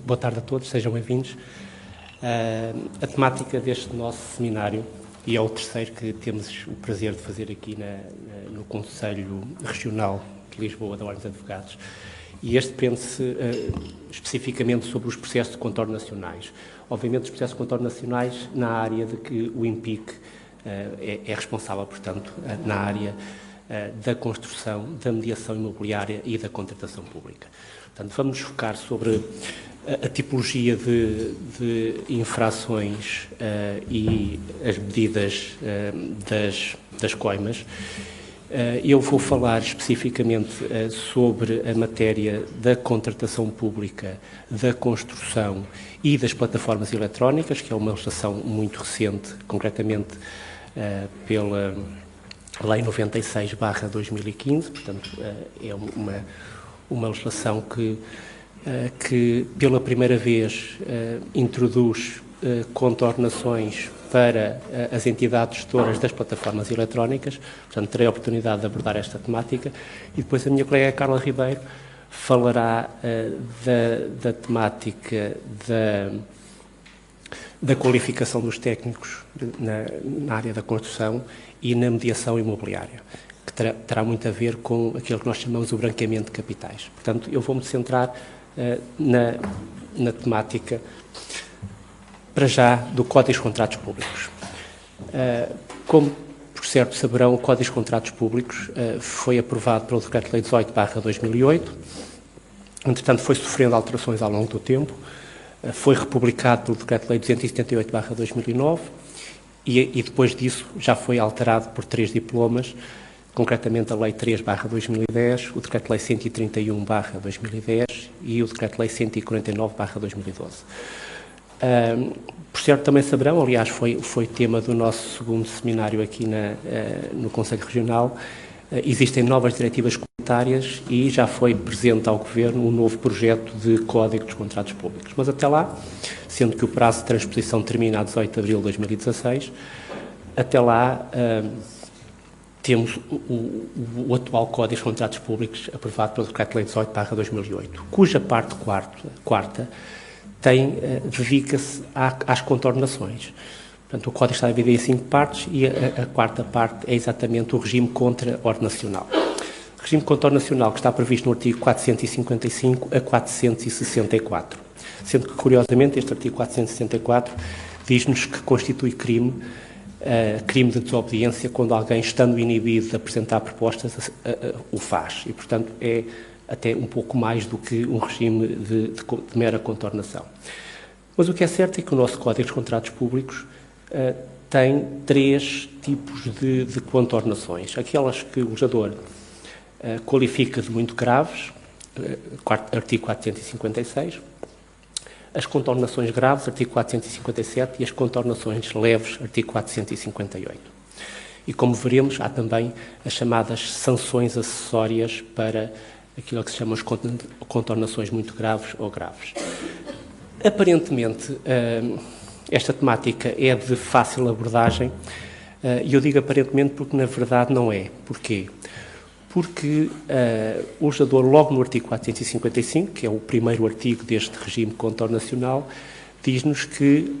Boa tarde a todos, sejam bem-vindos. A temática deste nosso seminário, e é o terceiro que temos o prazer de fazer aqui no Conselho Regional de Lisboa da Ordem dos Advogados, e este prende-se especificamente sobre os processos de contorno nacionais. Obviamente, os processos de contorno nacionais na área de que o INPIC é responsável, portanto, na área da construção, da mediação imobiliária e da contratação pública. Portanto, vamos focar sobre a tipologia de infrações e as medidas das coimas. Eu vou falar especificamente sobre a matéria da contratação pública, da construção e das plataformas eletrónicas, que é uma legislação muito recente, concretamente pela Lei 96/2015, portanto, é uma legislação que pela primeira vez introduz contornações para as entidades gestoras das plataformas eletrónicas. Portanto, terei a oportunidade de abordar esta temática e depois a minha colega Carla Ribeiro falará da temática da qualificação dos técnicos na área da construção e na mediação imobiliária, que terá muito a ver com aquilo que nós chamamos o branqueamento de capitais. Portanto, eu vou-me centrar na temática, para já, do Código de Contratos Públicos. Como, por certo, saberão, o Código de Contratos Públicos foi aprovado pelo Decreto-Lei 18/2008, entretanto foi sofrendo alterações ao longo do tempo, foi republicado pelo Decreto-Lei 278/2009 e depois disso já foi alterado por 3 diplomas, concretamente a Lei 3/2010, o Decreto-Lei 131/2010 e o Decreto-Lei 149/2012. Por certo, também saberão, aliás, foi tema do nosso segundo seminário aqui no Conselho Regional, existem novas diretivas comunitárias e já foi presente ao Governo um novo projeto de Código dos Contratos Públicos. Mas até lá, sendo que o prazo de transposição termina a 18 de abril de 2016, até lá temos o atual Código dos Contratos Públicos aprovado pelo Decreto-Lei 18/2008, cuja parte quarta dedica-se às contornações. Portanto, o Código está dividido em 5 partes e a quarta parte é exatamente o regime contra-ordenacional. O regime contra-ordenacional que está previsto no artigo 455 a 464, sendo que, curiosamente, este artigo 464 diz-nos que constitui crime de desobediência quando alguém, estando inibido de apresentar propostas, o faz. E, portanto, é até um pouco mais do que um regime de mera contornação. Mas o que é certo é que o nosso Código dos Contratos Públicos tem 3 tipos de contornações. Aquelas que o legislador qualifica de muito graves, artigo 456, as contornações graves, artigo 457, e as contornações leves, artigo 458. E, como veremos, há também as chamadas sanções acessórias para aquilo que se chama as contornações muito graves ou graves. Aparentemente, esta temática é de fácil abordagem, e eu digo aparentemente porque na verdade não é. Porquê? Porque o legislador, logo no artigo 455, que é o primeiro artigo deste regime contornacional, diz-nos que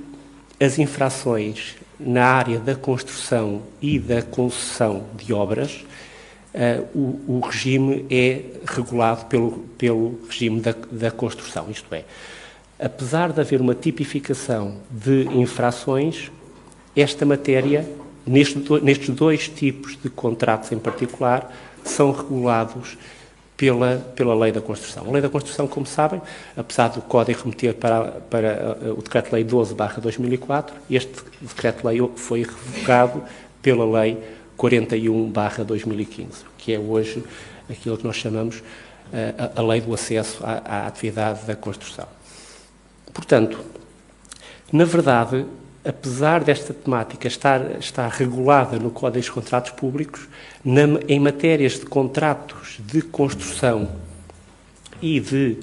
as infrações na área da construção e da concessão de obras, o regime é regulado pelo regime da construção, isto é, apesar de haver uma tipificação de infrações, esta matéria, nestes 2 tipos de contratos em particular, são regulados pela Lei da Construção. A Lei da Construção, como sabem, apesar do Código remeter para o Decreto-Lei 12/2004, este Decreto-Lei foi revogado pela Lei 41/2015, que é hoje aquilo que nós chamamos a Lei do Acesso à Atividade da Construção. Portanto, na verdade, apesar desta temática estar regulada no Código dos Contratos Públicos, em matérias de contratos de construção e de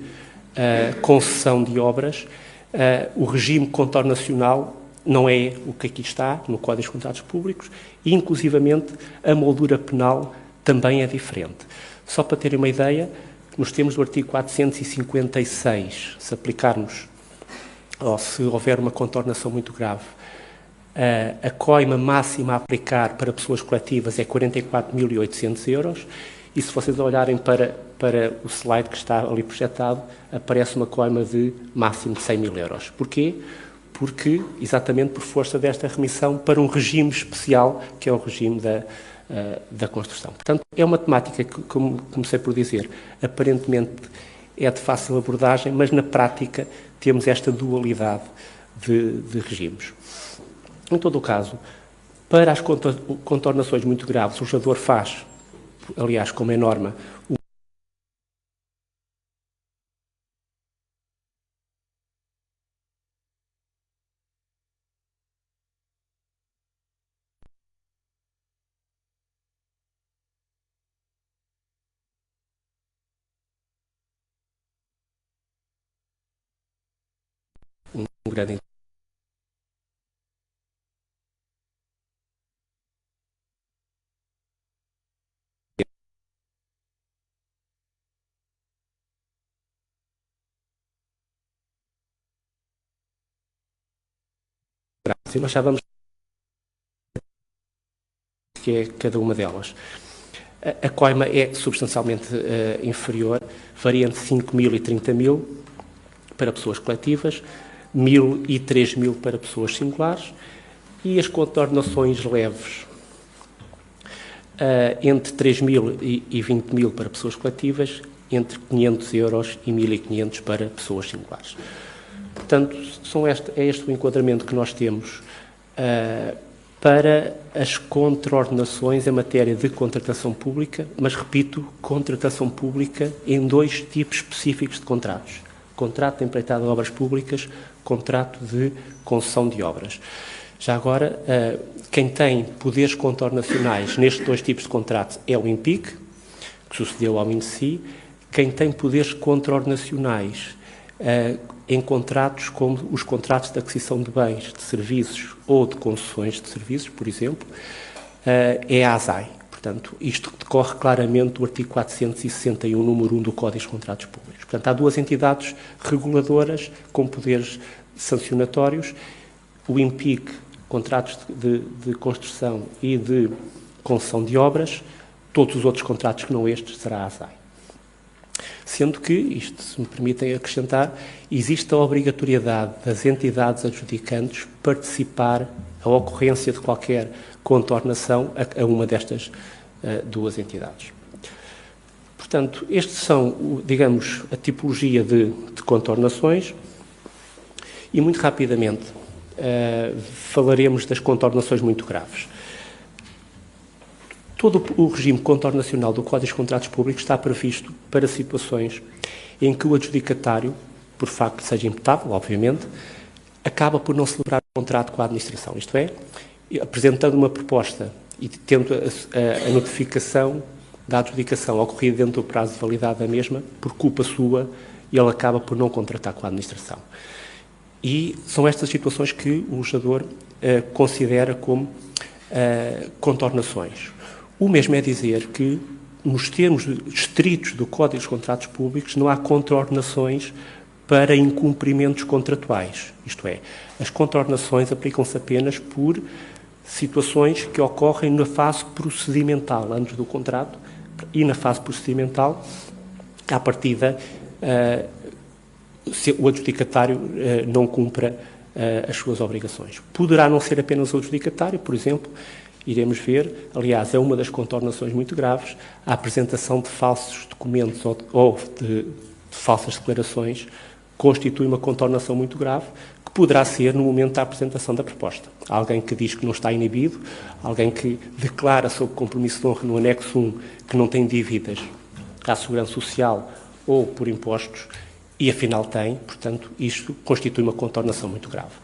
concessão de obras, o regime contornacional não é o que aqui está no Código dos Contratos Públicos e, inclusivamente, a moldura penal também é diferente. Só para terem uma ideia, nos termos do artigo 456, se aplicarmos, ou se houver uma contornação muito grave, a coima máxima a aplicar para pessoas coletivas é 44.800 euros, e se vocês olharem para o slide que está ali projetado, aparece uma coima de máximo de 100.000 euros. Porquê? Porque, exatamente por força desta remissão para um regime especial, que é o regime da construção. Portanto, é uma temática que, como comecei por dizer, aparentemente é de fácil abordagem, mas na prática temos esta dualidade de regimes. Em todo o caso, para as contornações muito graves, o legislador faz, aliás, como é norma, um grande e nós já vamos que é cada uma delas. A coima é substancialmente inferior, varia entre 5.000 e 30.000 para pessoas coletivas, 1.000 e 3.000 para pessoas singulares, e as contornações leves entre 3.000 e 20.000 para pessoas coletivas, entre 500 euros e 1.500 para pessoas singulares. Portanto, é este o enquadramento que nós temos para as contraordenações em matéria de contratação pública, mas, repito, contratação pública em dois tipos específicos de contratos. Contrato de empreitada de obras públicas, contrato de concessão de obras. Já agora, quem tem poderes contornacionais nestes dois tipos de contratos é o INPIC, que sucedeu ao INSI. Quem tem poderes contraordenacionais em contratos como os contratos de aquisição de bens, de serviços ou de concessões de serviços, por exemplo, é a ASAI. Portanto, isto decorre claramente do artigo 461, número 1 do Código de Contratos Públicos. Portanto, há duas entidades reguladoras com poderes sancionatórios, o INPIC, contratos de construção e de concessão de obras, todos os outros contratos que não estes será a ASAI. Sendo que, isto se me permitem acrescentar, existe a obrigatoriedade das entidades adjudicantes participar a ocorrência de qualquer contornação a uma destas duas entidades. Portanto, estes são, digamos, a tipologia de contornações e, muito rapidamente, falaremos das contornações muito graves. Todo o regime contornacional do Código de Contratos Públicos está previsto para situações em que o adjudicatário, por facto de seja imputável, obviamente, acaba por não celebrar o contrato com a administração, isto é, apresentando uma proposta e tendo a notificação da adjudicação ocorrida dentro do prazo de validade da mesma, por culpa sua, e ele acaba por não contratar com a administração. E são estas situações que o legislador considera como contornações. O mesmo é dizer que, nos termos estritos do Código dos Contratos Públicos, não há contornações para incumprimentos contratuais. Isto é, as contornações aplicam-se apenas por situações que ocorrem na fase procedimental, antes do contrato, e na fase procedimental, à partida, se o adjudicatário não cumpra as suas obrigações. Poderá não ser apenas o adjudicatário, por exemplo, iremos ver, aliás, é uma das contornações muito graves, a apresentação de falsos documentos ou de falsas declarações constitui uma contornação muito grave, que poderá ser no momento da apresentação da proposta. Alguém que diz que não está inibido, alguém que declara sob compromisso de honra no anexo 1 que não tem dívidas à Segurança Social ou por impostos, e afinal tem, portanto, isto constitui uma contornação muito grave.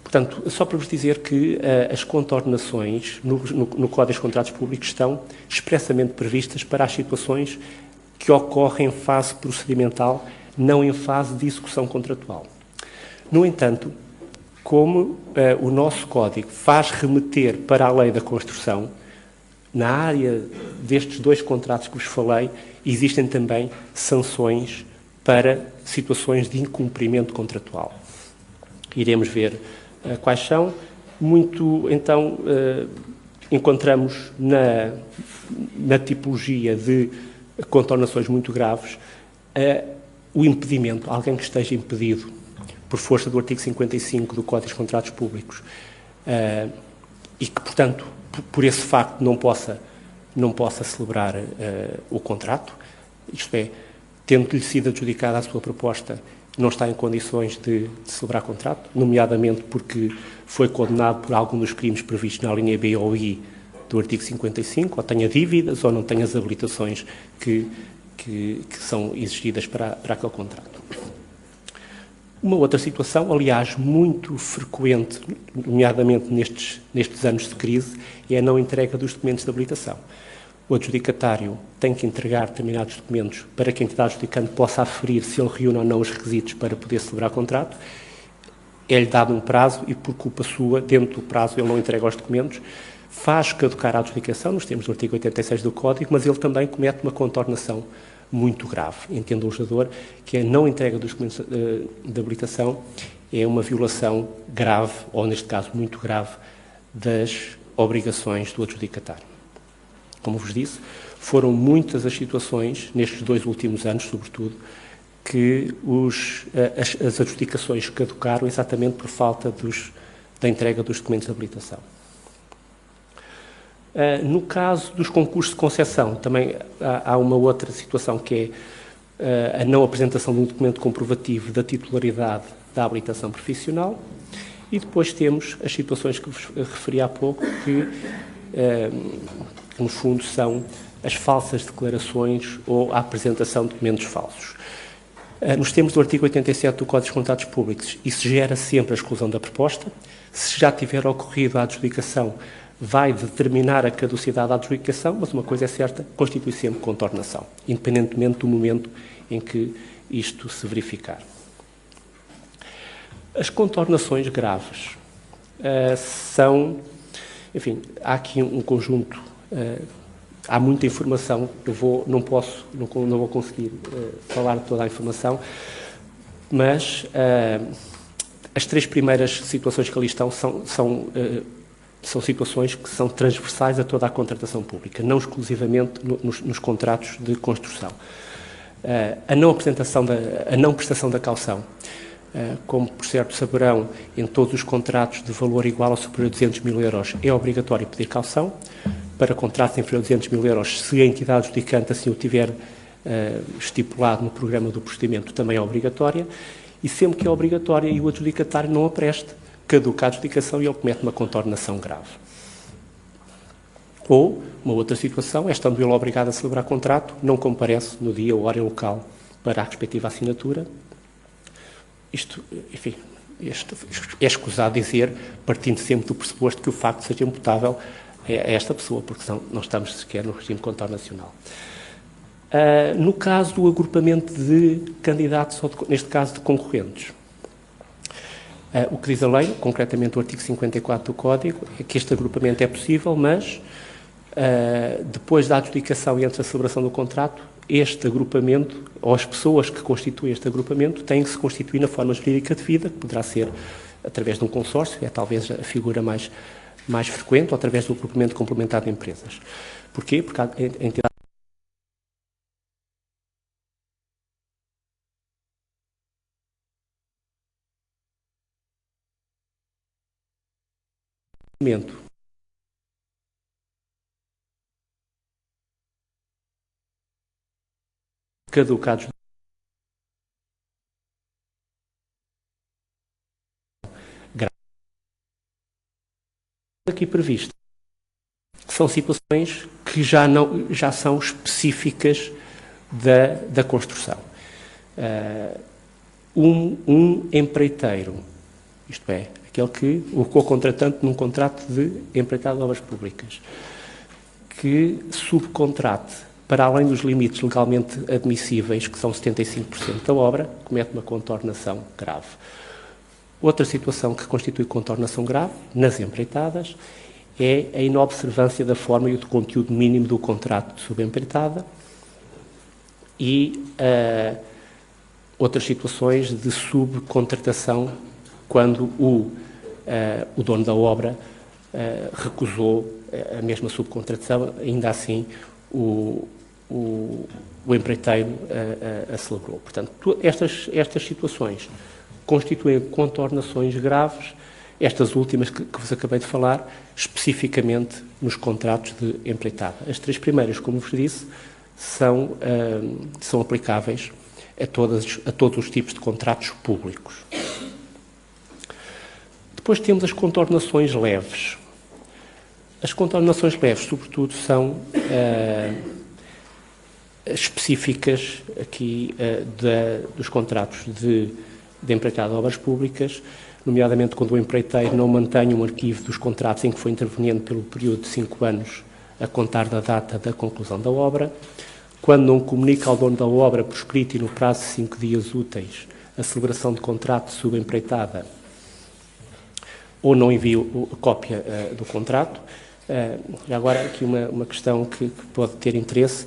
Portanto, só para vos dizer que as contornações no Código de Contratos Públicos estão expressamente previstas para as situações que ocorrem em fase procedimental, não em fase de execução contratual. No entanto, como o nosso Código faz remeter para a lei da construção, na área destes 2 contratos que vos falei, existem também sanções para situações de incumprimento contratual. Iremos ver quais são. Então, encontramos na tipologia de contornações muito graves o impedimento, alguém que esteja impedido por força do artigo 55 do Código dos Contratos Públicos e que, portanto, por esse facto não possa celebrar o contrato, isto é, tendo-lhe sido adjudicada a sua proposta, não está em condições de celebrar contrato, nomeadamente porque foi condenado por algum dos crimes previstos na linha B ou I do artigo 55, ou tenha dívidas, ou não tenha as habilitações que são exigidas para aquele contrato. Uma outra situação, aliás, muito frequente, nomeadamente nestes anos de crise, é a não entrega dos documentos de habilitação. O adjudicatário tem que entregar determinados documentos para que a entidade adjudicante possa aferir se ele reúne ou não os requisitos para poder celebrar contrato. É-lhe dado um prazo e, por culpa sua, dentro do prazo, ele não entrega os documentos, faz caducar a adjudicação, nos termos do artigo 86 do Código, mas ele também comete uma contornação muito grave. Entenda o legislador que a não entrega dos documentos de habilitação é uma violação grave, ou neste caso muito grave, das obrigações do adjudicatário. Como vos disse, foram muitas as situações, nestes 2 últimos anos, sobretudo, que as adjudicações caducaram exatamente por falta da entrega dos documentos de habilitação. No caso dos concursos de concessão, também há uma outra situação que é a não apresentação de um documento comprovativo da titularidade da habilitação profissional, e depois temos as situações que vos referi há pouco, que no fundo são as falsas declarações ou a apresentação de documentos falsos. Nos termos do artigo 87 do Código dos Contratos Públicos, isso gera sempre a exclusão da proposta. Se já tiver ocorrido a adjudicação, vai determinar a caducidade da adjudicação, mas uma coisa é certa, constitui sempre contornação, independentemente do momento em que isto se verificar. As contornações graves são, enfim, há aqui um conjunto, há muita informação, não vou conseguir falar de toda a informação, mas as 3 primeiras situações que ali estão são situações que são transversais a toda a contratação pública, não exclusivamente nos contratos de construção. A não prestação da caução, como por certo saberão, em todos os contratos de valor igual ou superior a 200 mil euros é obrigatório pedir caução. Para contratos inferior a 200 mil euros, se a entidade adjudicante assim o tiver estipulado no programa do procedimento, também é obrigatória, e sempre que é obrigatória e o adjudicatário não a preste, caduca a adjudicação e ele comete uma contornação grave. Ou, uma outra situação, é estando ele obrigado a celebrar contrato, não comparece no dia ou hora e local para a respectiva assinatura. Isto, enfim, é escusado dizer, partindo sempre do pressuposto que o facto seja imputável a esta pessoa, porque senão não estamos sequer no regime contornacional. No caso do agrupamento de candidatos, ou neste caso de concorrentes, o que diz a lei, concretamente o artigo 54 do Código, é que este agrupamento é possível, mas depois da adjudicação e antes da celebração do contrato, este agrupamento, ou as pessoas que constituem este agrupamento, têm que se constituir na forma jurídica devida, que poderá ser através de um consórcio, é talvez a figura mais frequente, ou através do agrupamento complementar de empresas. Porquê? Porque a entidade caducados aqui previsto, que são situações que já são específicas da construção. Um empreiteiro, isto é, o co-contratante num contrato de empreitada de obras públicas, que subcontrate para além dos limites legalmente admissíveis, que são 75% da obra, comete uma contornação grave. Outra situação que constitui contornação grave, nas empreitadas, é a inobservância da forma e do conteúdo mínimo do contrato de subempreitada e outras situações de subcontratação quando o dono da obra recusou a mesma subcontratação, ainda assim o empreiteiro a celebrou. Portanto, estas situações constituem contornações graves, estas últimas que vos acabei de falar, especificamente nos contratos de empreitada. As três primeiras, como vos disse, são aplicáveis a todos os tipos de contratos públicos. Depois temos as contornações leves. As contornações leves, sobretudo, são específicas aqui dos contratos de empreitada de obras públicas, nomeadamente quando o empreiteiro não mantém um arquivo dos contratos em que foi interveniente pelo período de 5 anos a contar da data da conclusão da obra, quando não comunica ao dono da obra, por escrito e no prazo de 5 dias úteis, a celebração de contrato de subempreitada, ou não envia a cópia do contrato. Já agora, aqui uma questão que pode ter interesse.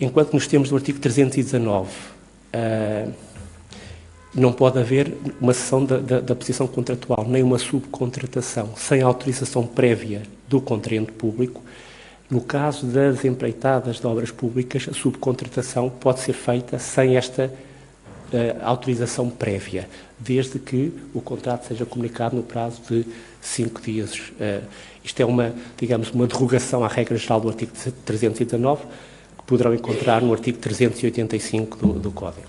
Enquanto nos temos do artigo 319, não pode haver uma cessão da posição contratual, nem uma subcontratação, sem autorização prévia do contraente público. No caso das empreitadas de obras públicas, a subcontratação pode ser feita sem esta autorização prévia, desde que o contrato seja comunicado no prazo de 5 dias. Isto é digamos, uma derrogação à regra geral do artigo 319, que poderão encontrar no artigo 385 do Código.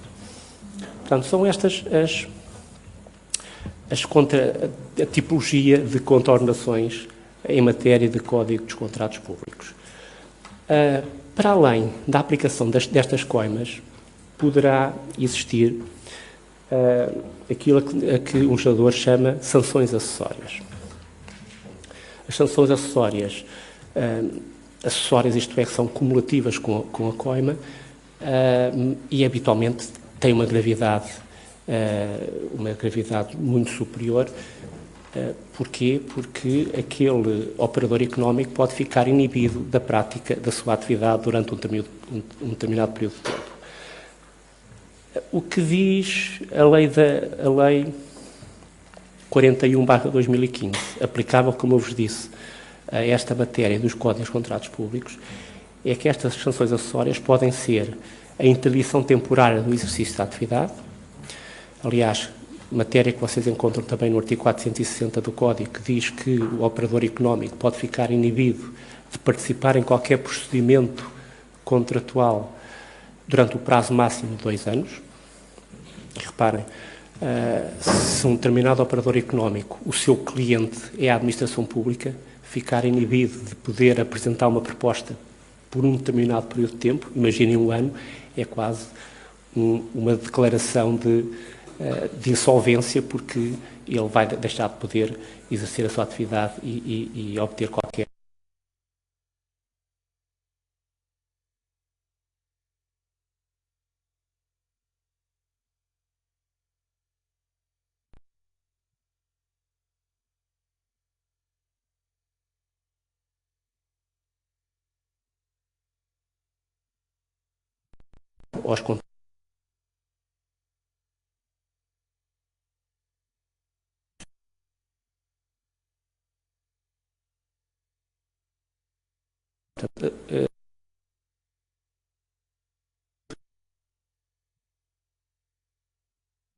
Portanto, são estas a tipologia de contornações em matéria de Código dos Contratos Públicos. Para além da aplicação destas coimas, poderá existir aquilo a que o legislador chama sanções acessórias. As sanções acessórias, isto é, que são cumulativas com a coima e habitualmente têm uma gravidade muito superior. Porquê? Porque aquele operador económico pode ficar inibido da prática da sua atividade durante um determinado período de tempo. O que diz a Lei 41/2015, aplicável, como eu vos disse, a esta matéria dos Códigos de Contratos Públicos, é que estas sanções acessórias podem ser a interdição temporária do exercício da atividade. Aliás, matéria que vocês encontram também no artigo 460 do Código, que diz que o operador económico pode ficar inibido de participar em qualquer procedimento contratual durante o prazo máximo de 2 anos. E reparem, se um determinado operador económico, o seu cliente é a administração pública, ficar inibido de poder apresentar uma proposta por um determinado período de tempo, imaginem 1 ano, é quase uma declaração de insolvência, porque ele vai deixar de poder exercer a sua atividade e obter qualquer aos contratos.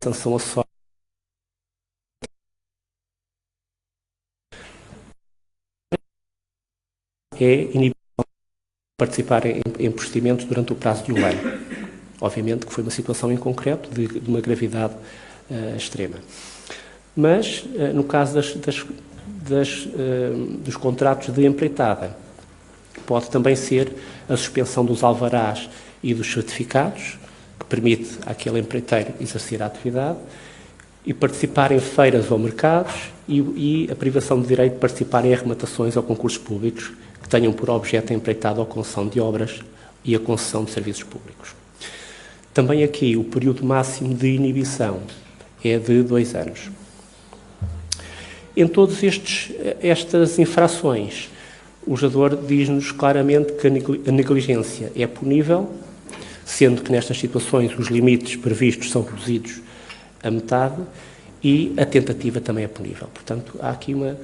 Sanção acessória é inibir participar em procedimentos durante o prazo de 1 ano. Obviamente que foi uma situação em concreto de uma gravidade extrema. Mas, no caso dos contratos de empreitada, pode também ser a suspensão dos alvarás e dos certificados, que permite àquele empreiteiro exercer a atividade, e participar em feiras ou mercados, e a privação do direito de participar em arrematações ou concursos públicos que tenham por objeto a empreitada ou concessão de obras e a concessão de serviços públicos. Também aqui o período máximo de inibição é de 2 anos. Em todas estas infrações, o legislador diz-nos claramente que a negligência é punível, sendo que nestas situações os limites previstos são reduzidos a metade e a tentativa também é punível. Portanto, há aqui uma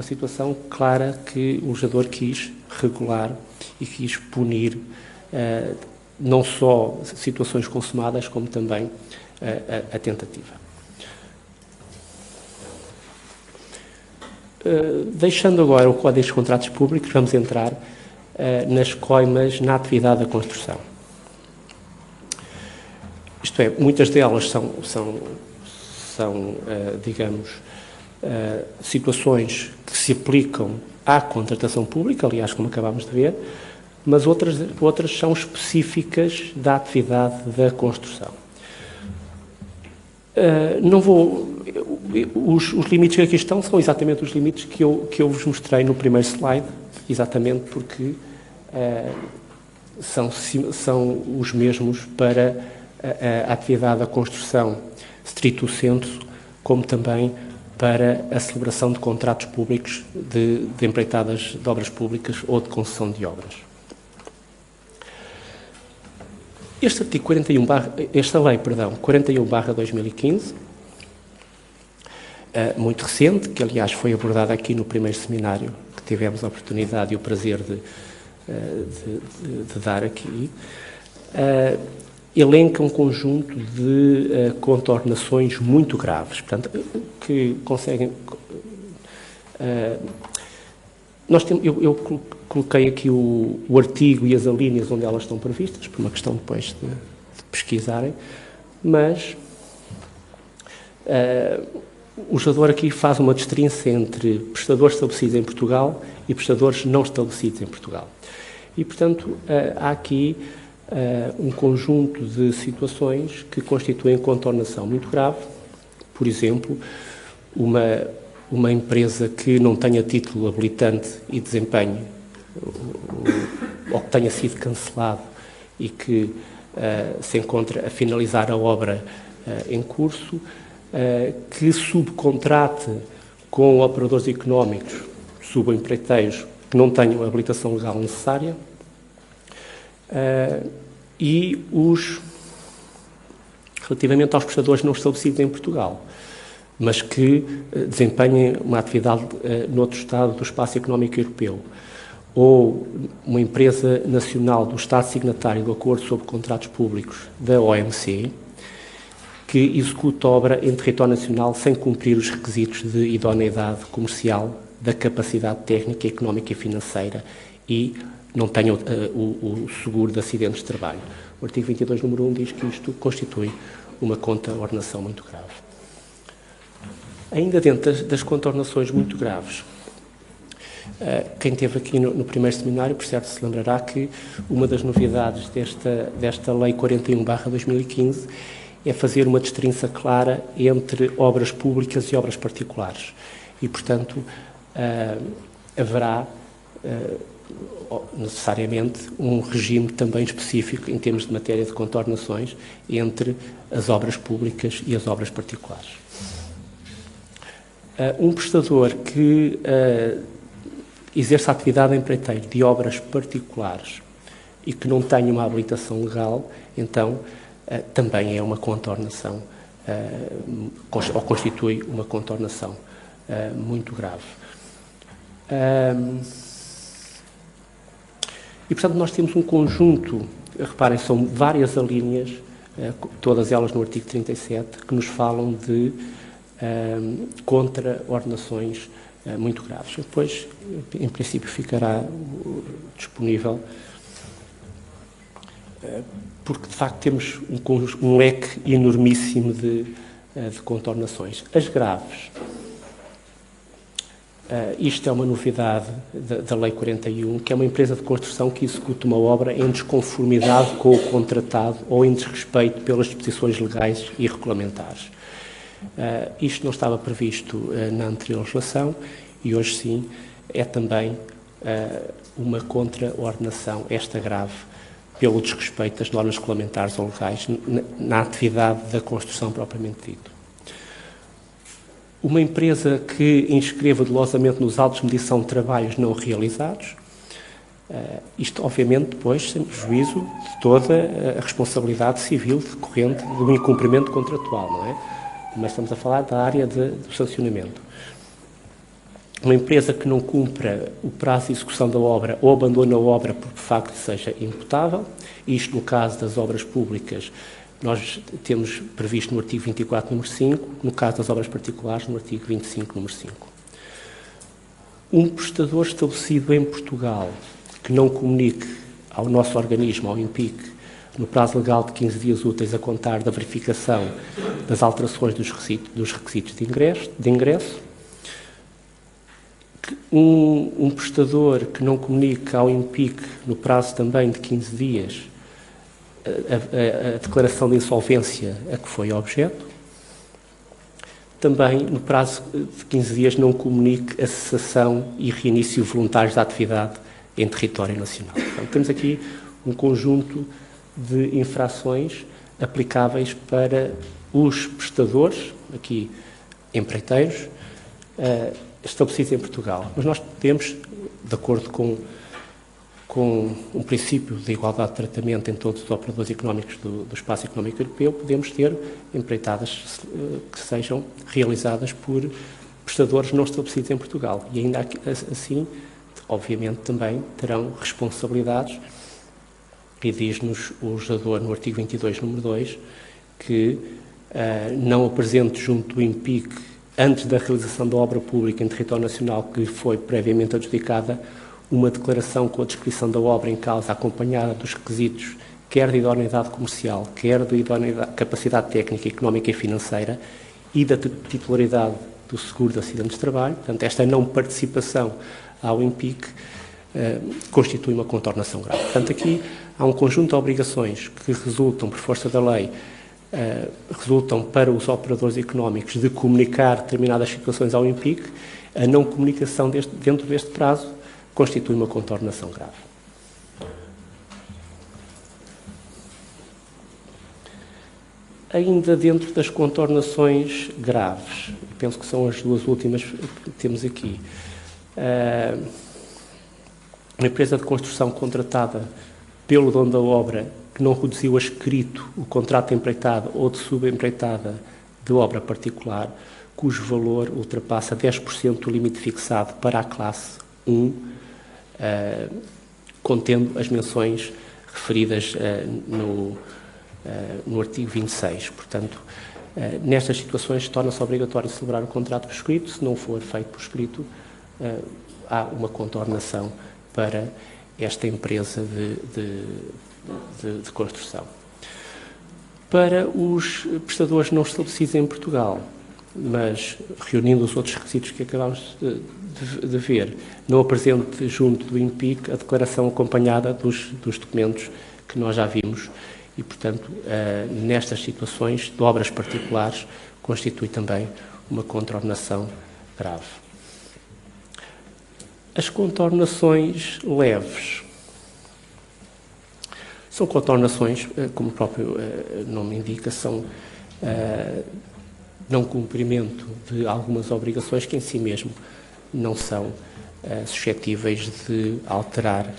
situação clara que o legislador quis regular e quis punir não só situações consumadas, como também a tentativa. Deixando agora o Código dos Contratos Públicos, vamos entrar nas coimas na atividade da construção. Isto é, muitas delas são digamos, situações que se aplicam à contratação pública, aliás, como acabámos de ver, mas outras são específicas da atividade da construção. Os limites que aqui estão são exatamente os limites que eu vos mostrei no primeiro slide, exatamente porque são os mesmos para a atividade da construção stricto sensu, como também para a celebração de contratos públicos de empreitadas de obras públicas ou de concessão de obras. Esta lei, 41/2015, muito recente, que aliás foi abordada aqui no primeiro seminário que tivemos a oportunidade e o prazer de dar aqui, elenca um conjunto de contornações muito graves, portanto, que conseguem... eu coloquei aqui o artigo e as alíneas onde elas estão previstas, por uma questão depois de pesquisarem, mas o legislador aqui faz uma distinção entre prestadores estabelecidos em Portugal e prestadores não estabelecidos em Portugal. E, portanto, há aqui um conjunto de situações que constituem contornação muito grave. Por exemplo, uma empresa que não tenha título habilitante e desempenhe, ou que tenha sido cancelado e que se encontra a finalizar a obra em curso, que subcontrate com operadores económicos, subempreiteiros, que não tenham a habilitação legal necessária, e relativamente aos prestadores não estabelecidos em Portugal, mas que desempenhem uma atividade noutro Estado do Espaço Económico Europeu, ou uma empresa nacional do Estado signatário do Acordo sobre Contratos Públicos da OMC, que executa obra em território nacional sem cumprir os requisitos de idoneidade comercial, da capacidade técnica, económica e financeira e não tenham o seguro de acidentes de trabalho. O artigo 22, número 1, diz que isto constitui uma contornação muito grave. Ainda dentro das contornações muito graves, quem esteve aqui no primeiro seminário, por certo, se lembrará que uma das novidades desta Lei 41/2015 é fazer uma distinção clara entre obras públicas e obras particulares. E, portanto, haverá necessariamente um regime também específico em termos de matéria de contornações entre as obras públicas e as obras particulares. Um prestador que exerça atividade empreiteira de obras particulares e que não tenha uma habilitação legal, então também é uma contornação, ou constitui uma contornação muito grave. E, portanto, nós temos um conjunto, reparem, são várias alíneas, todas elas no artigo 37, que nos falam de contraordenações muito graves. Depois, em princípio, ficará disponível, porque, de facto, temos um leque enormíssimo de contornações. As graves. Isto é uma novidade da Lei 41, que é uma empresa de construção que executa uma obra em desconformidade com o contratado ou em desrespeito pelas disposições legais e regulamentares. Isto não estava previsto na anterior legislação e hoje sim é também uma contraordenação, esta grave, pelo desrespeito das normas regulamentares ou legais na atividade da construção propriamente dito. Uma empresa que inscreva dolosamente nos autos de medição de trabalhos não realizados. Isto, obviamente, depois, sem prejuízo de toda a responsabilidade civil decorrente do incumprimento contratual, não é? Mas estamos a falar da área do sancionamento. Uma empresa que não cumpra o prazo de execução da obra ou abandone a obra por facto seja imputável, isto no caso das obras públicas, nós temos previsto no artigo 24, número 5, no caso das obras particulares, no artigo 25, número 5. Um prestador estabelecido em Portugal que não comunique ao nosso organismo, ao INPIC, no prazo legal de 15 dias úteis a contar da verificação das alterações dos requisitos de ingresso. Um prestador que não comunique ao INPIC, no prazo também de 15 dias, a declaração de insolvência a que foi objeto. Também, no prazo de 15 dias, não comunique a cessação e reinício voluntários da atividade em território nacional. Então, temos aqui um conjunto de infrações aplicáveis para os prestadores, aqui empreiteiros, estabelecidos em Portugal. Mas nós temos, de acordo com um princípio de igualdade de tratamento em todos os operadores económicos do espaço económico europeu, podemos ter empreitadas que sejam realizadas por prestadores não estabelecidos em Portugal. E ainda assim, obviamente, também terão responsabilidades. E diz-nos o legislador, no artigo 22, número 2, que não apresente junto do INPIC, antes da realização da obra pública em território nacional que lhe foi previamente adjudicada, uma declaração com a descrição da obra em causa acompanhada dos requisitos, quer de idoneidade comercial, quer de capacidade técnica, económica e financeira e da titularidade do seguro de acidentes de trabalho. Portanto, esta não participação ao INPIC constitui uma contornação grave. Portanto, aqui há um conjunto de obrigações que resultam, por força da lei, resultam para os operadores económicos de comunicar determinadas situações ao INPIC. A não comunicação dentro deste prazo constitui uma contornação grave. Ainda dentro das contornações graves, penso que são as duas últimas que temos aqui, uma empresa de construção contratada pelo dono da obra que não reduziu a escrito o contrato de empreitada ou de subempreitada de obra particular, cujo valor ultrapassa 10% do limite fixado para a classe 1, contendo as menções referidas no artigo 26. Portanto, nestas situações torna-se obrigatório celebrar o contrato por escrito. Se não for feito por escrito, há uma contornação para esta empresa de construção. Para os prestadores não estabelecidos em Portugal, mas reunindo os outros requisitos que acabámos de ver, não apresente junto do INPIC a declaração acompanhada dos documentos que nós já vimos e, portanto, nestas situações de obras particulares, constitui também uma contornação grave. As contornações leves são contornações, como o próprio nome indica, são não cumprimento de algumas obrigações que em si mesmo não são suscetíveis de alterar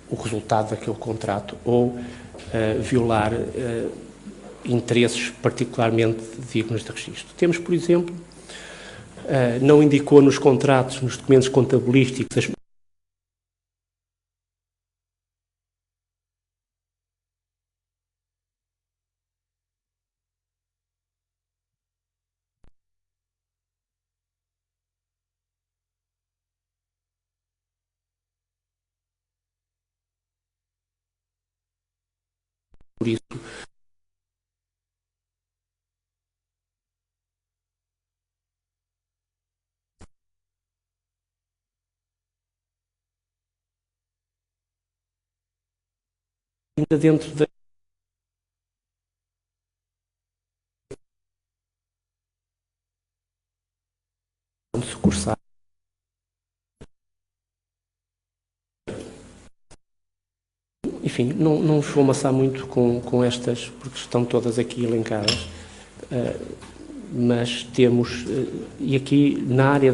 o resultado daquele contrato ou violar interesses particularmente dignos de registro. Temos, por exemplo, não indicou nos contratos, nos documentos contabilísticos, as por isso ainda dentro da sucursal. Enfim, não vos vou amassar muito com estas, porque estão todas aqui elencadas. mas temos, e aqui na área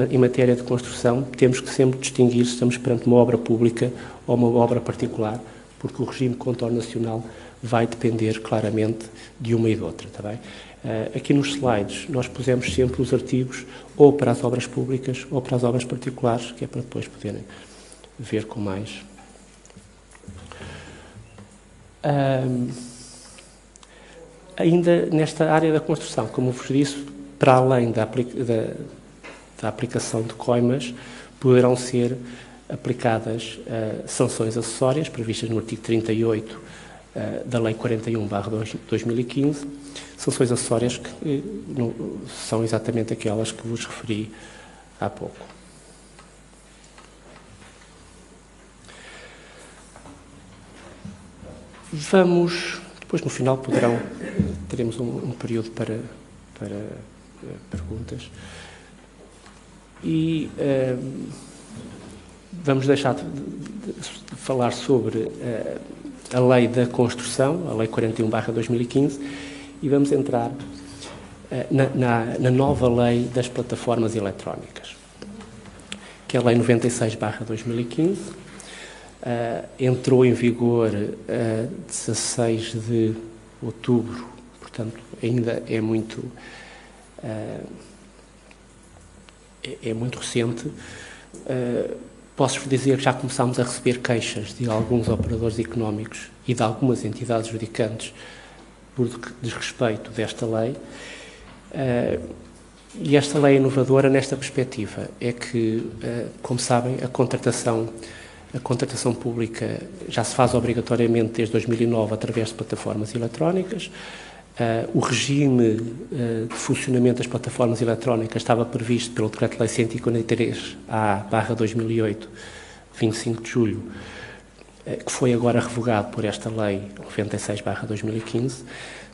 em matéria de construção, temos que sempre distinguir se estamos perante uma obra pública ou uma obra particular, porque o regime de contorno nacional vai depender claramente de uma e de outra, está bem? Aqui nos slides nós pusemos sempre os artigos ou para as obras públicas ou para as obras particulares, que é para depois poderem ver com mais. Ainda nesta área da construção, como vos disse, para além da aplicação de coimas, poderão ser aplicadas sanções acessórias, previstas no artigo 38 da Lei 41/2015, sanções acessórias que são exatamente aquelas que vos referi há pouco. Depois no final teremos um período para perguntas. E vamos deixar de falar sobre a Lei da Construção, a Lei 41/2015, e vamos entrar na nova Lei das Plataformas Eletrónicas, que é a Lei 96/2015, entrou em vigor 16 de outubro, portanto ainda é muito recente. Posso-vos dizer que já começámos a receber queixas de alguns operadores económicos e de algumas entidades judicantes por desrespeito desta lei. E esta lei é inovadora nesta perspectiva, é que, como sabem, a contratação pública já se faz obrigatoriamente desde 2009 através de plataformas eletrónicas. O regime de funcionamento das plataformas eletrónicas estava previsto pelo Decreto-Lei 143/2008, 25 de julho, que foi agora revogado por esta Lei 96/2015,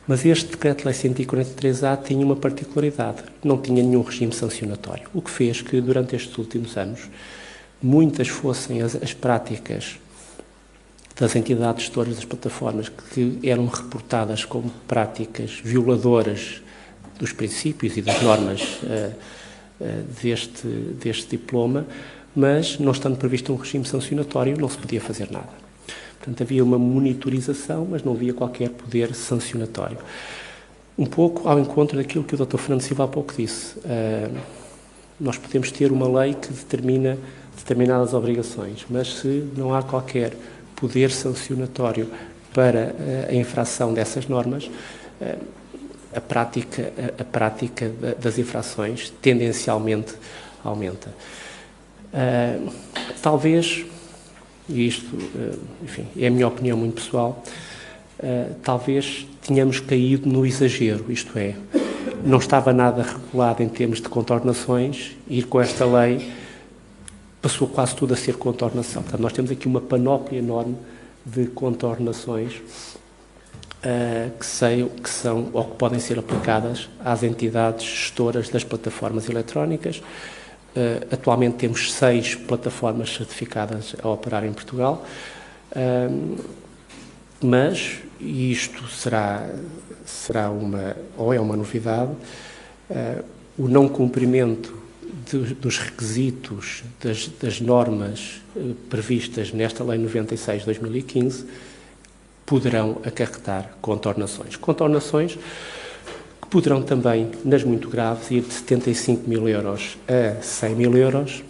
mas este Decreto-Lei 143/A tinha uma particularidade, não tinha nenhum regime sancionatório, o que fez que, durante estes últimos anos, muitas fossem as práticas das entidades gestoras das plataformas que eram reportadas como práticas violadoras dos princípios e das normas deste diploma, mas não estando previsto um regime sancionatório, não se podia fazer nada. Portanto, havia uma monitorização, mas não havia qualquer poder sancionatório. Um pouco ao encontro daquilo que o Dr. Fernando Silva há pouco disse. Nós podemos ter uma lei que determina determinadas obrigações, mas se não há qualquer poder sancionatório para a infração dessas normas, a prática das infrações tendencialmente aumenta. Talvez, e isto, enfim, é a minha opinião muito pessoal, talvez tenhamos caído no exagero, isto é, não estava nada regulado em termos de contornações, e ir com esta lei passou quase tudo a ser contornação. Portanto, nós temos aqui uma panóplia enorme de contornações que são ou que podem ser aplicadas às entidades gestoras das plataformas eletrónicas. Atualmente temos 6 plataformas certificadas a operar em Portugal, mas isto será uma novidade, o não cumprimento dos requisitos das normas previstas nesta Lei 96/2015 poderão acarretar contornações. Contornações que poderão também, nas muito graves, ir de 75.000 euros a 100.000 euros,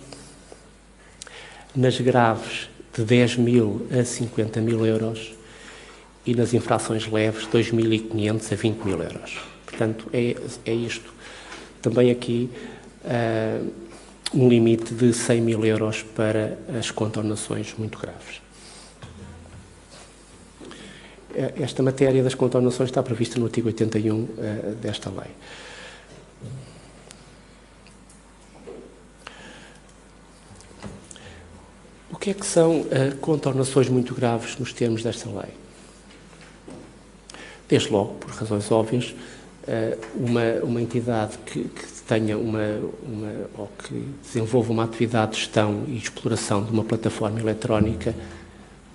nas graves de 10.000 a 50.000 euros e nas infrações leves 2.500 a 20.000 euros. Portanto, é isto. Também aqui um limite de 100.000 euros para as contornações muito graves. Esta matéria das contornações está prevista no artigo 81 desta lei. O que é que são contornações muito graves nos termos desta lei? Desde logo, por razões óbvias, uma entidade que tenha ou que desenvolva uma atividade de gestão e exploração de uma plataforma eletrónica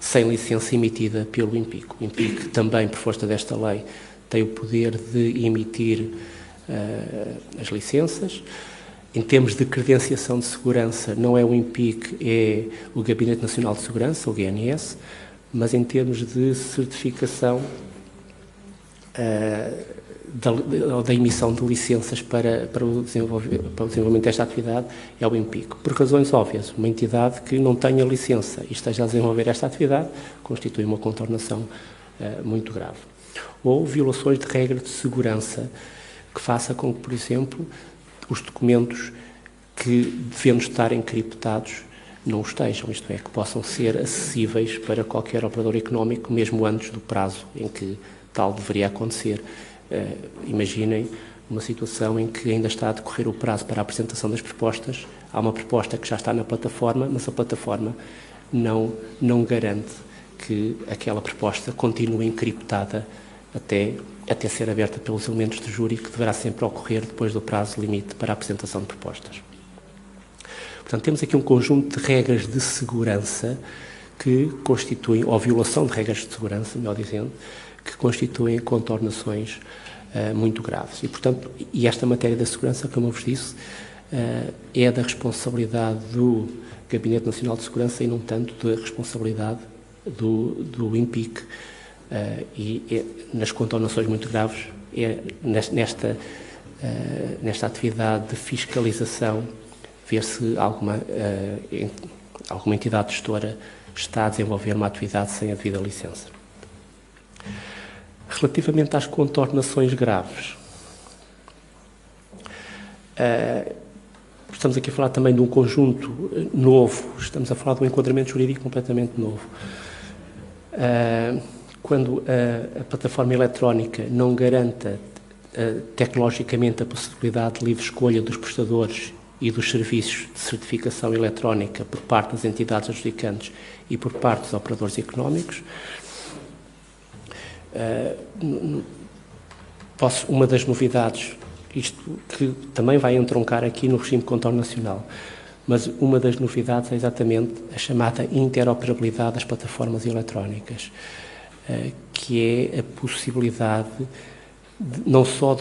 sem licença emitida pelo INPIC. O INPIC também, por força desta lei, tem o poder de emitir as licenças. Em termos de credenciação de segurança, não é o INPIC, é o Gabinete Nacional de Segurança, o GNS, mas em termos de certificação da emissão de licenças para o desenvolvimento desta atividade, é o INPIC. Por razões óbvias, uma entidade que não tenha licença e esteja a desenvolver esta atividade constitui uma contornação muito grave. Ou violações de regras de segurança que faça com que, por exemplo, os documentos que, devendo estar encriptados, não o estejam, isto é, que possam ser acessíveis para qualquer operador económico, mesmo antes do prazo em que tal deveria acontecer. Imaginem uma situação em que ainda está a decorrer o prazo para a apresentação das propostas, há uma proposta que já está na plataforma, mas a plataforma não garante que aquela proposta continue encriptada até ser aberta pelos elementos de júri, que deverá sempre ocorrer depois do prazo limite para a apresentação de propostas. Portanto, temos aqui um conjunto de regras de segurança que constituem, ou violação de regras de segurança, melhor dizendo, que constituem contornações muito graves. E, portanto, esta matéria da segurança, como eu vos disse, é da responsabilidade do Gabinete Nacional de Segurança e não tanto da responsabilidade do INPIC. Nas contornações muito graves, nesta atividade de fiscalização, ver se alguma entidade gestora está a desenvolver uma atividade sem a devida licença. Relativamente às contornações graves, estamos aqui a falar também de um conjunto novo, estamos a falar de um enquadramento jurídico completamente novo. Quando a plataforma eletrónica não garanta tecnologicamente a possibilidade de livre escolha dos prestadores e dos serviços de certificação eletrónica por parte das entidades adjudicantes e por parte dos operadores económicos, uma das novidades, isto que também vai entroncar aqui no regime de contorno nacional, mas uma das novidades é exatamente a chamada interoperabilidade das plataformas eletrónicas, que é a possibilidade não só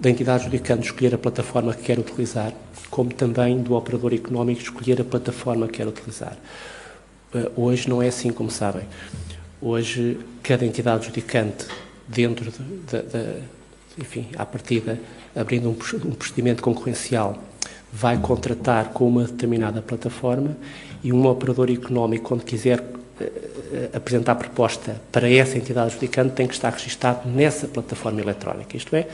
da entidade adjudicante escolher a plataforma que quer utilizar, como também do operador económico escolher a plataforma que quer utilizar. Hoje não é assim, como sabem. Hoje, cada entidade adjudicante, dentro enfim, à partida, abrindo um procedimento concorrencial, vai contratar com uma determinada plataforma e um operador económico, quando quiser apresentar proposta para essa entidade adjudicante, tem que estar registado nessa plataforma eletrónica. Isto é,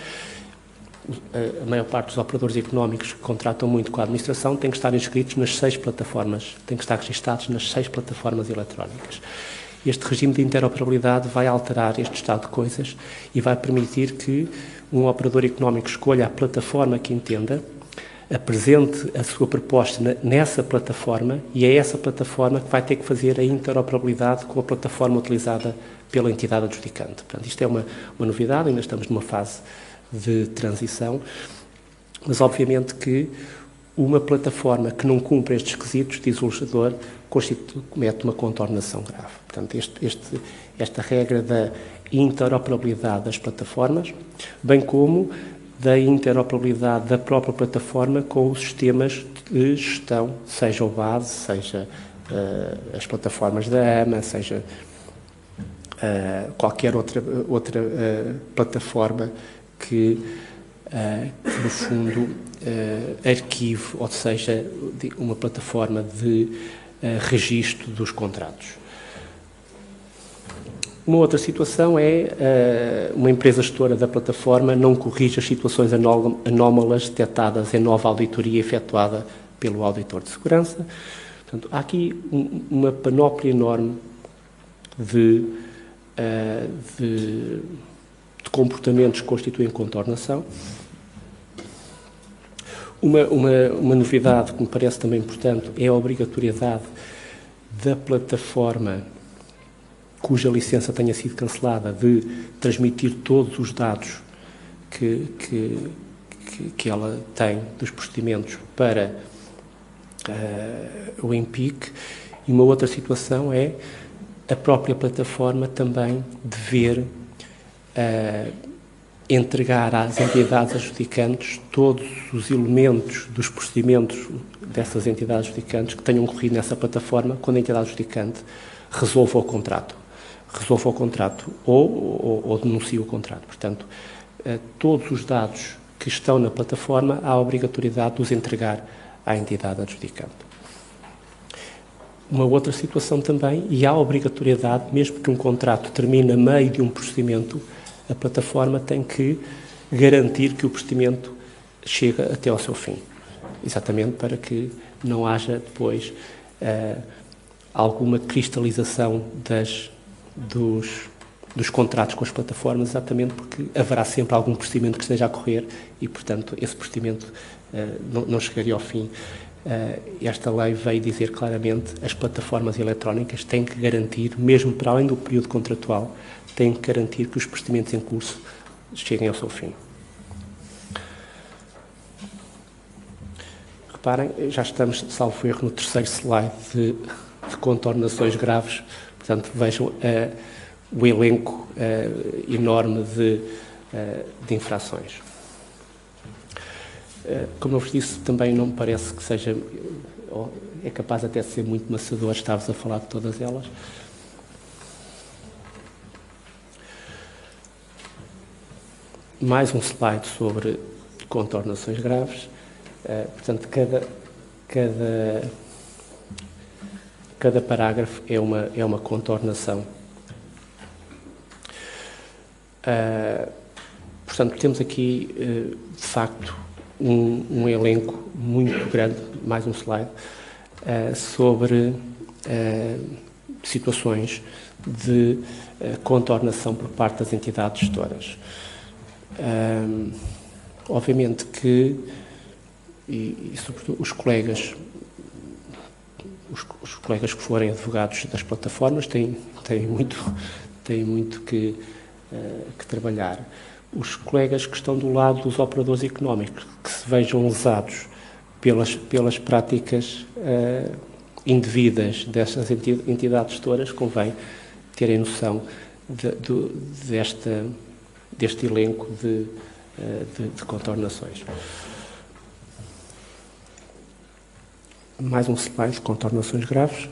a maior parte dos operadores económicos que contratam muito com a administração têm que estar inscritos nas 6 plataformas, têm que estar registados nas 6 plataformas eletrónicas. Este regime de interoperabilidade vai alterar este estado de coisas e vai permitir que um operador económico escolha a plataforma que entenda, apresente a sua proposta nessa plataforma e é essa plataforma que vai ter que fazer a interoperabilidade com a plataforma utilizada pela entidade adjudicante. Portanto, isto é uma novidade, ainda estamos numa fase de transição, mas obviamente que uma plataforma que não cumpre estes requisitos, diz o legislador, comete uma contornação grave. Portanto, esta regra da interoperabilidade das plataformas, bem como da interoperabilidade da própria plataforma com os sistemas de gestão, seja o base, seja as plataformas da AMA, seja qualquer outra plataforma que no fundo, arquivo, ou seja, uma plataforma de registro dos contratos. Uma outra situação é uma empresa gestora da plataforma não corrige as situações anómalas detectadas em nova auditoria efetuada pelo auditor de segurança. Portanto, há aqui uma panóplia enorme de comportamentos que constituem contornação. Uma novidade que me parece também importante é a obrigatoriedade da plataforma cuja licença tenha sido cancelada de transmitir todos os dados que ela tem dos procedimentos para o INPIC. E uma outra situação é a própria plataforma também dever entregar às entidades adjudicantes todos os elementos dos procedimentos dessas entidades adjudicantes que tenham ocorrido nessa plataforma quando a entidade adjudicante resolva o contrato. Resolva o contrato ou denuncie o contrato. Portanto, todos os dados que estão na plataforma, há a obrigatoriedade de os entregar à entidade adjudicante. Uma outra situação também, e há a obrigatoriedade, mesmo que um contrato termine a meio de um procedimento, a plataforma tem que garantir que o procedimento chega até ao seu fim. Exatamente para que não haja depois alguma cristalização dos contratos com as plataformas, exatamente porque haverá sempre algum procedimento que esteja a correr e, portanto, esse procedimento não chegaria ao fim. Esta lei veio dizer claramente que as plataformas eletrónicas têm que garantir, mesmo para além do período contratual, têm que garantir que os procedimentos em curso cheguem ao seu fim. Reparem, já estamos, salvo erro, no terceiro slide de contornações graves. Portanto, vejam o elenco enorme de infrações. Como eu vos disse, também não me parece que seja, é capaz até de ser muito maçador estar-vos a falar de todas elas. Mais um slide sobre contornações graves. Portanto, cada parágrafo é uma contornação. Portanto, temos aqui, de facto, um elenco muito grande, mais um slide, sobre situações de contornação por parte das entidades gestoras. Obviamente que, e sobretudo os colegas que forem advogados das plataformas têm muito que trabalhar. Os colegas que estão do lado dos operadores económicos, que se vejam lesados pelas práticas indevidas destas entidades gestoras, convém terem noção deste elenco de contornações. Mais um slide de contornações graves.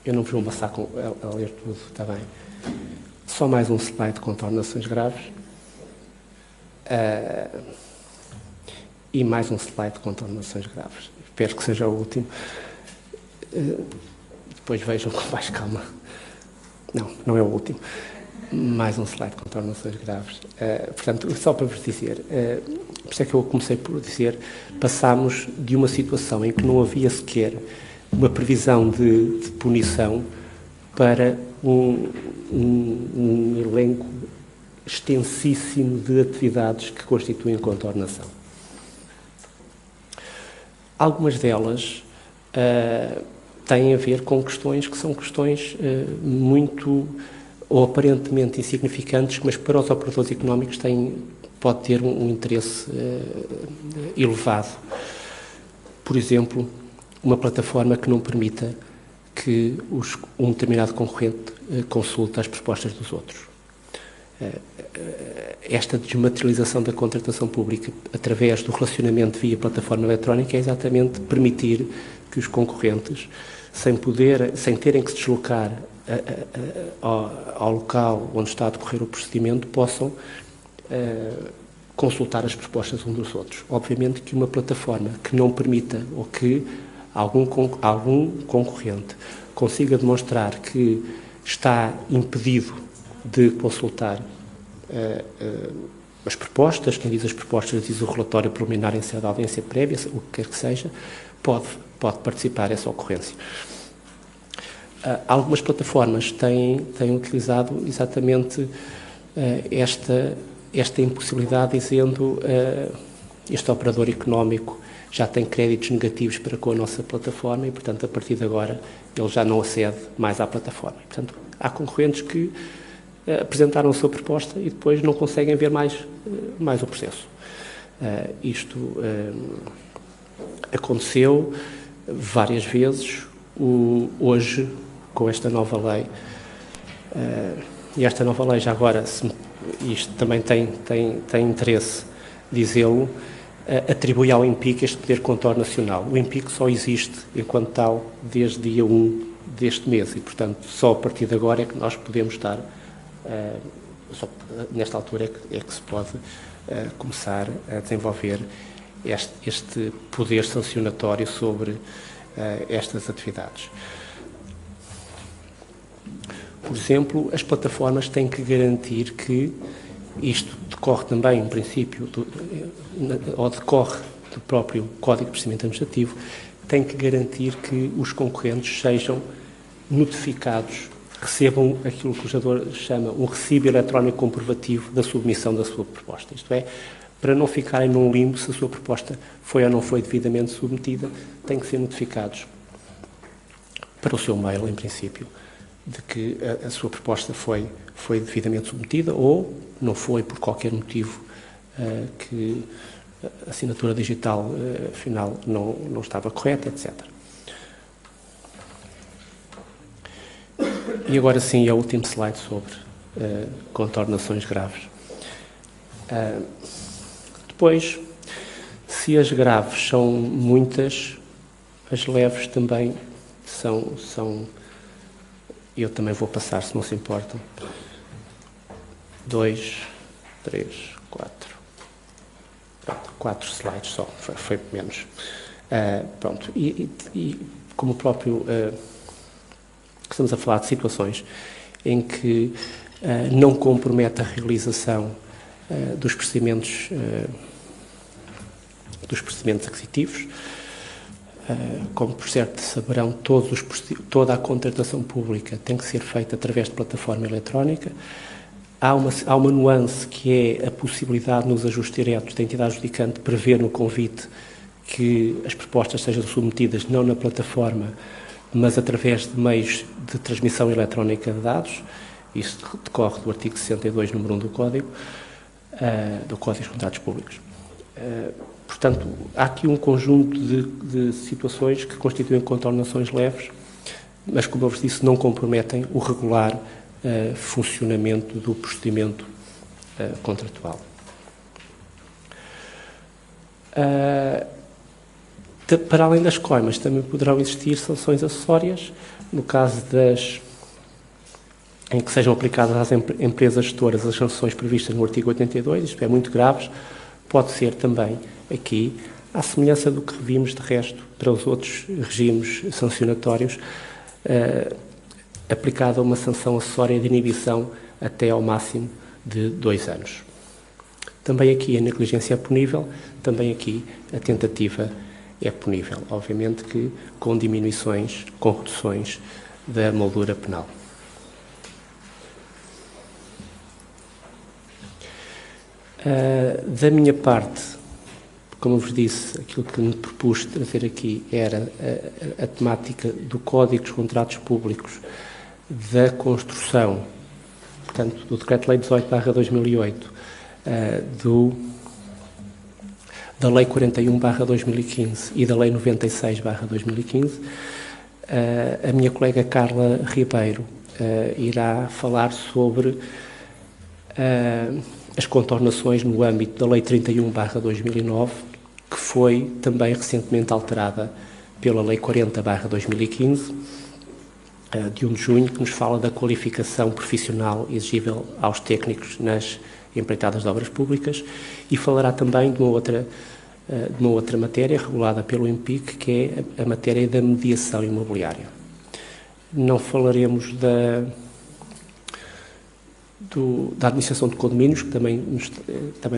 Eu não vos vou amassar a ler tudo, está bem? Só mais um slide de contornações graves. E mais um slide de contornações graves. Espero que seja o último. Depois vejam com mais calma. Não é o último. Mais um slide de contornações graves. Portanto, só para vos dizer, por isso é que eu comecei por dizer, passámos de uma situação em que não havia sequer uma previsão de punição para um elenco extensíssimo de atividades que constituem contornação. Algumas delas têm a ver com questões que são questões muito ou aparentemente insignificantes, mas para os operadores económicos pode ter um interesse elevado. Por exemplo, uma plataforma que não permita que um determinado concorrente consulte as propostas dos outros. Esta desmaterialização da contratação pública através do relacionamento via plataforma eletrónica é exatamente permitir que os concorrentes, sem terem que se deslocar ao local onde está a decorrer o procedimento, possam consultar as propostas uns dos outros. Obviamente que uma plataforma que não permita ou que algum concorrente consiga demonstrar que está impedido de consultar as propostas, quem diz as propostas diz o relatório preliminar em sede de audiência prévia, o que quer que seja, pode participar dessa ocorrência. Algumas plataformas têm utilizado exatamente esta impossibilidade, dizendo este operador económico já tem créditos negativos para com a nossa plataforma e, portanto, a partir de agora ele já não acede mais à plataforma. E, portanto, há concorrentes que apresentaram a sua proposta e depois não conseguem ver mais o processo. Isto aconteceu várias vezes. hoje, com esta nova lei, e esta nova lei, já agora, isto também tem interesse dizê-lo, atribui ao INPIC este poder controle nacional. O INPIC só existe, enquanto tal, desde dia 1 deste mês e, portanto, só a partir de agora é que nós podemos estar, só nesta altura é que se pode começar a desenvolver este poder sancionatório sobre estas atividades. Por exemplo, as plataformas têm que garantir que isto decorre também, um princípio, ou decorre do próprio Código de Procedimento Administrativo, tem que garantir que os concorrentes sejam notificados, recebam aquilo que o legislador chama um recibo eletrónico comprovativo da submissão da sua proposta. Isto é, para não ficarem num limbo se a sua proposta foi ou não foi devidamente submetida, têm que ser notificados para o seu mail, em princípio, de que a sua proposta foi devidamente submetida ou não foi por qualquer motivo que a assinatura digital afinal não estava correta, etc. E agora sim, é o último slide sobre contornações graves. Depois, se as graves são muitas, as leves também são eu também vou passar, se não se importam. 2, 3, 4. Pronto, 4 slides só, foi menos. Pronto, e como próprio estamos a falar de situações em que não compromete a realização dos procedimentos aquisitivos. Como por certo saberão, toda a contratação pública tem que ser feita através de plataforma eletrónica. Há uma nuance que é a possibilidade nos ajustes diretos da entidade adjudicante prever no convite que as propostas sejam submetidas não na plataforma, mas através de meios de transmissão eletrónica de dados. Isso decorre do artigo 62, número 1 do Código dos Contratos Públicos. Portanto, há aqui um conjunto de situações que constituem contornações leves, mas, como eu vos disse, não comprometem o regular funcionamento do procedimento contratual. Para além das coimas, também poderão existir sanções acessórias, no caso em que sejam aplicadas às empresas gestoras as sanções previstas no artigo 82, isto é, muito graves. Pode ser também aqui, à semelhança do que vimos de resto para os outros regimes sancionatórios, aplicada uma sanção acessória de inibição até ao máximo de 2 anos. Também aqui a negligência é punível, também aqui a tentativa é punível, obviamente que com diminuições, com reduções da moldura penal. Da minha parte, como eu vos disse, aquilo que me propus trazer aqui era a temática do Código dos Contratos Públicos, da construção, portanto, do Decreto-Lei 18/2008, da Lei 41/2015 e da Lei 96/2015. A minha colega Carla Ribeiro irá falar sobre as contornações no âmbito da Lei 31/2009, que foi também recentemente alterada pela Lei 40/2015, de 1 de junho, que nos fala da qualificação profissional exigível aos técnicos nas empreitadas de obras públicas, e falará também de uma outra matéria regulada pelo INPIC, que é a matéria da mediação imobiliária. Não falaremos da administração de condomínios, que também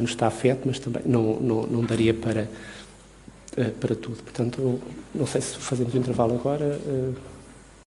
nos está afeto, mas também não daria para tudo. Portanto, não sei se fazemos o intervalo agora.